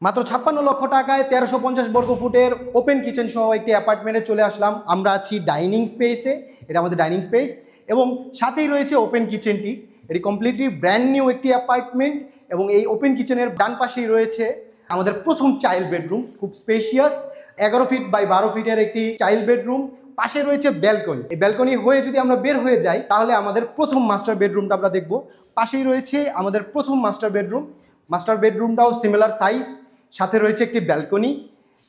মাত্র 56 লক্ষ টাকায় 1350 বর্গ ফুটের ওপেন কিচেন সহ একটি অ্যাপার্টমেন্টে চলে আসলাম। আমরা আছি ডাইনিং স্পেসে, এটা আমাদের ডাইনিং স্পেস এবং সাথেই রয়েছে ওপেন কিচেনটি। এটি কমপ্লিটলি ব্র্যান্ড নিউ একটি অ্যাপার্টমেন্ট এবং এই ওপেন কিচেনের ডান পাশেই রয়েছে আমাদের প্রথম চাইল্ড বেডরুম, খুব স্পেশিয়াস 11 ফিট বাই 12 ফিটের একটি চাইল্ড বেডরুম। পাশে রয়েছে ব্যালকনি। এই ব্যালকনি হয়ে যদি আমরা বের হয়ে যাই তাহলে আমাদের প্রথম মাস্টার বেডরুমটা আমরা দেখব। পাশেই রয়েছে আমাদের প্রথম মাস্টার বেডরুম। মাস্টার বেডরুমটাও সিমিলার সাইজ, সাথে রয়েছে একটি ব্যালকনি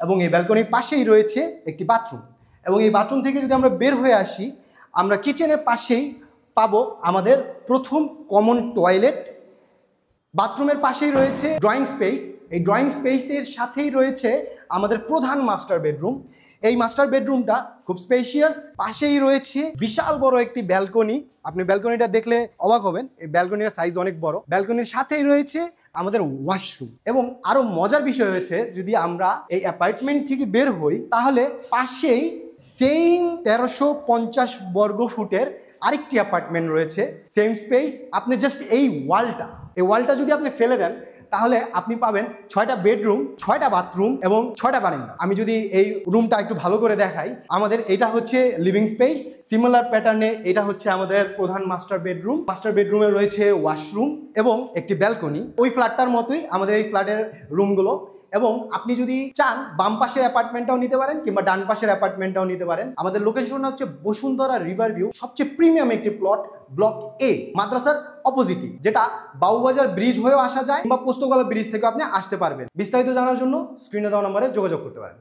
এবং এই ব্যালকনির পাশেই রয়েছে একটি বাথরুম। এবং এই বাথরুম থেকে যদি আমরা বের হয়ে আসি, আমরা কিচেনের পাশেই পাবো আমাদের প্রথম কমন টয়লেট। বাথরুমের পাশেই রয়েছে ড্রয়িং স্পেস। এই ড্রয়িং স্পেসের সাথেই রয়েছে আমাদের প্রধান মাস্টার বেডরুম। এই মাস্টার বেডরুমটা খুব স্পেশিয়াস, পাশেই রয়েছে বিশাল বড় একটি ব্যালকনি। আপনি ব্যালকনিটা দেখলে অবাক হবেন, এই ব্যালকনির সাইজ অনেক বড়। ব্যালকনির সাথেই রয়েছে আমাদের ওয়াশরুম। এবং আরো মজার বিষয় হয়েছে, যদি আমরা এই অ্যাপার্টমেন্ট থেকে বের হই তাহলে পাশেই সেম 1350 বর্গ ফুটের আরেকটি অ্যাপার্টমেন্ট রয়েছে, সেম স্পেস। আপনি জাস্ট এই ওয়ালটা যদি আপনি ফেলে দেন তাহলে আপনি পাবেন 6টা বেডরুম, 6টা বাথরুম এবং 6টা বারান্দা। আমি যদি এই রুমটা একটু ভালো করে দেখাই, আমাদের এটা হচ্ছে লিভিং স্পেস। সিমিলার প্যাটার্নে এটা হচ্ছে আমাদের প্রধান মাস্টার বেডরুম। মাস্টার বেডরুমে রয়েছে ওয়াশরুম এবং একটি ব্যালকনি। ওই ফ্ল্যাটটার মতোই আমাদের এই ফ্ল্যাটের রুমগুলো। এবং আপনি যদি চান বাম পাশের অ্যাপার্টমেন্টটাও নিতে পারেন কিংবা ডান পাশের অ্যাপার্টমেন্টটাও নিতে পারেন। আমাদের লোকেশনটা হচ্ছে বসুন্ধরা রিভার ভিউ, সবচেয়ে প্রিমিয়াম একটি প্লট, ব্লক এ, মাদ্রাসার অপোজিটই, যেটা বাউবাজার ব্রিজ হয়েও আসা যায় কিংবা পোস্তগোলা ব্রিজ থেকেও আপনি আসতে পারবেন। বিস্তারিত জানার জন্য স্ক্রিনে দেওয়া নম্বরে যোগাযোগ করতে পারেন।